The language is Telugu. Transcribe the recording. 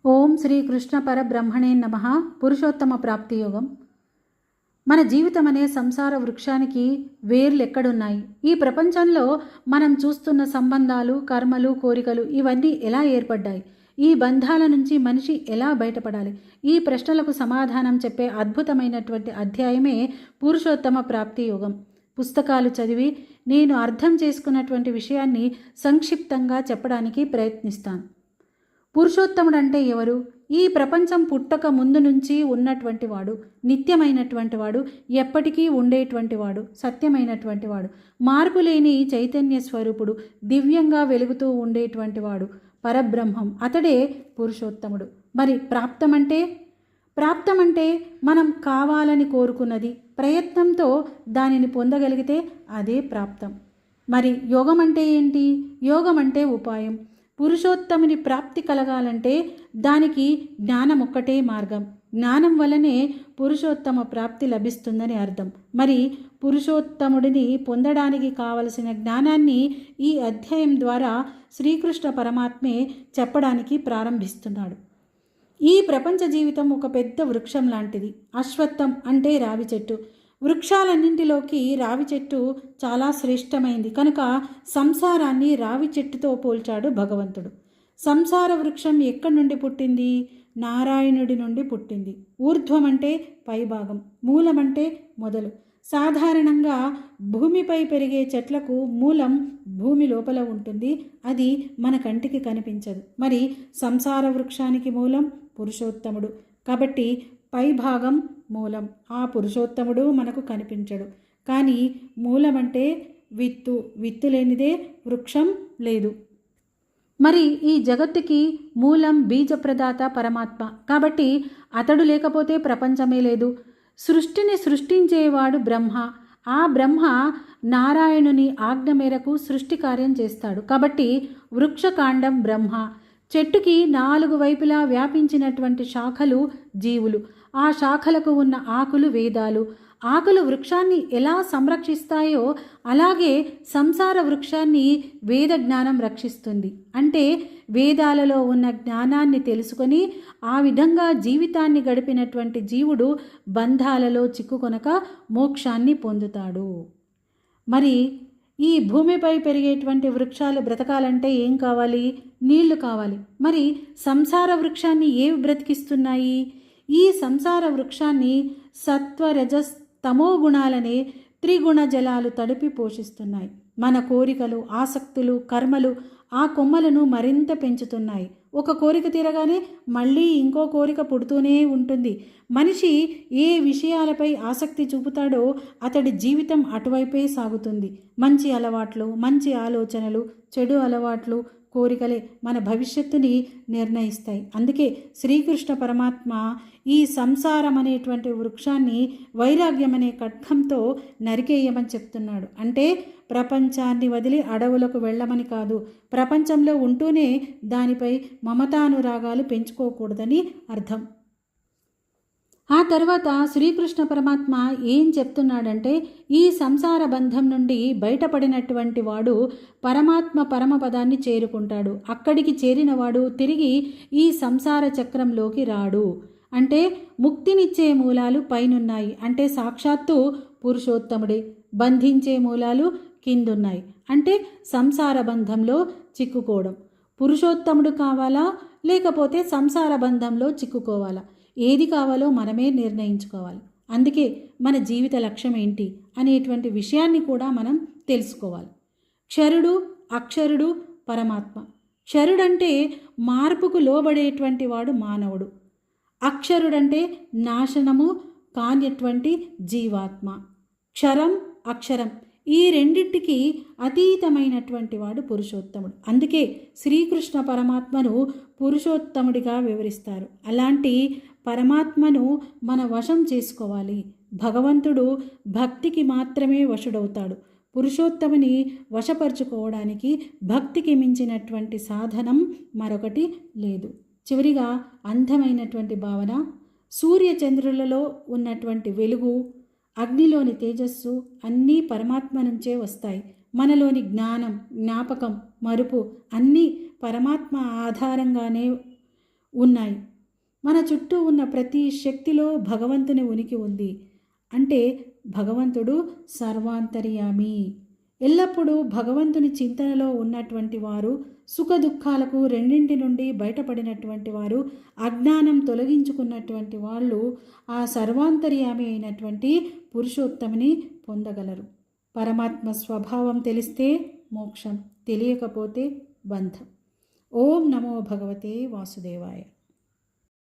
ఓం శ్రీ కృష్ణ పరబ్రహ్మణే నమః. పురుషోత్తమ ప్రాప్తి యోగం. మన జీవితం అనే సంసార వృక్షానికి వేర్లు ఎక్కడున్నాయి? ఈ ప్రపంచంలో మనం చూస్తున్న సంబంధాలు, కర్మలు, కోరికలు ఇవన్నీ ఎలా ఏర్పడ్డాయి? ఈ బంధాల నుంచి మనిషి ఎలా బయటపడాలి? ఈ ప్రశ్నలకు సమాధానం చెప్పే అద్భుతమైనటువంటి అధ్యాయమే పురుషోత్తమ ప్రాప్తి యోగం. పుస్తకాలు చదివి నేను అర్థం చేసుకున్నటువంటి విషయాన్ని సంక్షిప్తంగా చెప్పడానికి ప్రయత్నిస్తాను. పురుషోత్తముడు అంటే ఎవరు? ఈ ప్రపంచం పుట్టక ముందు నుంచి ఉన్నటువంటి వాడు, నిత్యమైనటువంటి వాడు, ఎప్పటికీ ఉండేటువంటి వాడు, సత్యమైనటువంటి వాడు, మార్పు లేని చైతన్య స్వరూపుడు, దివ్యంగా వెలుగుతూ ఉండేటువంటి వాడు, పరబ్రహ్మం. అతడే పురుషోత్తముడు. మరి ప్రాప్తమంటే మనం కావాలని కోరుకున్నది, ప్రయత్నంతో దానిని పొందగలిగితే అదే ప్రాప్తం. మరి యోగం అంటే ఏంటి? యోగం అంటే ఉపాయం. పురుషోత్తముని ప్రాప్తి కలగాలంటే దానికి జ్ఞానం ఒక్కటే మార్గం. జ్ఞానం వల్లనే పురుషోత్తమ ప్రాప్తి లభిస్తుందని అర్థం. మరి పురుషోత్తముడిని పొందడానికి కావలసిన జ్ఞానాన్ని ఈ అధ్యాయం ద్వారా శ్రీకృష్ణ పరమాత్మే చెప్పడానికి ప్రారంభిస్తున్నాడు. ఈ ప్రపంచ జీవితం ఒక పెద్ద వృక్షం లాంటిది. అశ్వత్థం అంటే రావి చెట్టు. వృక్షాలన్నింటిలోకి రావి చెట్టు చాలా శ్రేష్టమైంది కనుక సంసారాన్ని రావి చెట్టుతో పోల్చాడు భగవంతుడు. సంసార వృక్షం ఎక్కడి నుండి పుట్టింది? నారాయణుడి నుండి పుట్టింది. ఊర్ధ్వం అంటే పైభాగం, మూలం అంటే మొదలు. సాధారణంగా భూమిపై పెరిగే చెట్లకు మూలం భూమి లోపల ఉంటుంది, అది మన కంటికి కనిపించదు. మరి సంసార వృక్షానికి మూలం పురుషోత్తముడు కాబట్టి పైభాగం మూలం. ఆ పురుషోత్తముడు మనకు కనిపించడు. కానీ మూలం అంటే విత్తు లేనిదే వృక్షం లేదు. మరి ఈ జగత్తుకి మూలం బీజప్రదాత పరమాత్మ కాబట్టి అతడు లేకపోతే ప్రపంచమే లేదు. సృష్టిని సృష్టించేవాడు బ్రహ్మ. ఆ బ్రహ్మ నారాయణుని ఆజ్ఞ మేరకు సృష్టి కార్యం చేస్తాడు. కాబట్టి వృక్షకాండం బ్రహ్మ. చెట్టుకి 4 వైపులా వ్యాపించినటువంటి శాఖలు జీవులు. ఆ శాఖలకు ఉన్న ఆకులు వేదాలు. ఆకులు వృక్షాన్ని ఎలా సంరక్షిస్తాయో అలాగే సంసార వృక్షాన్ని వేద జ్ఞానం రక్షిస్తుంది. అంటే వేదాలలో ఉన్న జ్ఞానాన్ని తెలుసుకొని ఆ విధంగా జీవితాన్ని గడిపినటువంటి జీవుడు బంధాలలో చిక్కుకొనక మోక్షాన్ని పొందుతాడు. మరి ఈ భూమిపై పెరిగేటువంటి వృక్షాలు బ్రతకాలంటే ఏం కావాలి? నీళ్లు కావాలి. మరి సంసార వృక్షాన్ని ఏవి బ్రతికిస్తున్నాయి? ఈ సంసార వృక్షాన్ని సత్వ రజస్ తమో గుణాలనే త్రిగుణ జలాలు తడిపి పోషిస్తున్నాయి. మన కోరికలు, ఆసక్తులు, కర్మలు ఆ కొమ్మలను మరింత పెంచుతున్నాయి. ఒక కోరిక తీరగానే మళ్ళీ ఇంకో కోరిక పుడుతూనే ఉంటుంది. మనిషి ఏ విషయాలపై ఆసక్తి చూపుతాడో అతడి జీవితం అటువైపే సాగుతుంది. మంచి అలవాట్లు, మంచి ఆలోచనలు, చెడు అలవాట్లు, కోరికలే మన భవిష్యత్తుని నిర్ణయిస్తాయి. అందుకే శ్రీకృష్ణ పరమాత్మ ఈ సంసారం అనేటువంటి వృక్షాన్ని వైరాగ్యం అనే ఖడ్గంతో నరికేయమని చెప్తున్నాడు. అంటే ప్రపంచాన్ని వదిలి అడవులకు వెళ్ళమని కాదు, ప్రపంచంలో ఉంటూనే దానిపై మమతానురాగాలు పెంచుకోకూడదని అర్థం. ఆ తర్వాత శ్రీకృష్ణ పరమాత్మ ఏం చెప్తున్నాడంటే ఈ సంసార బంధం నుండి బయటపడినటువంటి వాడు పరమాత్మ పరమపదాన్ని చేరుకుంటాడు. అక్కడికి చేరినవాడు తిరిగి ఈ సంసార చక్రంలోకి రాడు. అంటే ముక్తినిచ్చే మూలాలు పైనున్నాయి. అంటే సాక్షాత్తు పురుషోత్తముడే. బంధించే మూలాలు కిందున్నాయి. అంటే సంసార బంధంలో చిక్కుకోవడం. పురుషోత్తముడు కావాలా లేకపోతే సంసార బంధంలో చిక్కుకోవాలా? ఏది కావాలో మనమే నిర్ణయించుకోవాలి. అందుకే మన జీవిత లక్ష్యం ఏంటి అనేటువంటి విషయాన్ని కూడా మనం తెలుసుకోవాలి. క్షరుడు, అక్షరుడు, పరమాత్మ. క్షరుడంటే మార్పుకు లోబడేటువంటి వాడు మానవుడు. అక్షరుడంటే నాశనము కానిటువంటి జీవాత్మ. క్షరం, అక్షరం ఈ రెండింటికి అతీతమైనటువంటి వాడు పురుషోత్తముడు. అందుకే శ్రీకృష్ణ పరమాత్మను పురుషోత్తముడిగా వివరిస్తారు. అలాంటి పరమాత్మను మన వశం చేసుకోవాలి. భగవంతుడు భక్తికి మాత్రమే వశుడవుతాడు. పురుషోత్తముని వశపరుచుకోవడానికి భక్తికి మించినటువంటి సాధనం మరొకటి లేదు. చివరిగా అందమైనటువంటి భావన. సూర్యచంద్రులలో ఉన్నటువంటి వెలుగు, అగ్నిలోని తేజస్సు అన్నీ పరమాత్మ నుంచే వస్తాయి. మనలోని జ్ఞానం, జ్ఞాపకం, మరుపు అన్నీ పరమాత్మ ఆధారంగానే ఉన్నాయి. మన చుట్టూ ఉన్న ప్రతి శక్తిలో భగవంతుని ఉనికి ఉంది. అంటే భగవంతుడు సర్వాంతర్యామి. ఎల్లప్పుడూ భగవంతుని చింతనలో ఉన్నటువంటి వారు, సుఖ దుఃఖాలకు రెండింటి నుండి బయటపడినటువంటి వారు, అజ్ఞానం తొలగించుకున్నటువంటి వాళ్ళు ఆ సర్వాంతర్యామి అయినటువంటి పురుషోత్తముని పొందగలరు. పరమాత్మ స్వభావం తెలిస్తే మోక్షం, తెలియకపోతే బంధం. ఓం నమో భగవతే వాసుదేవాయ.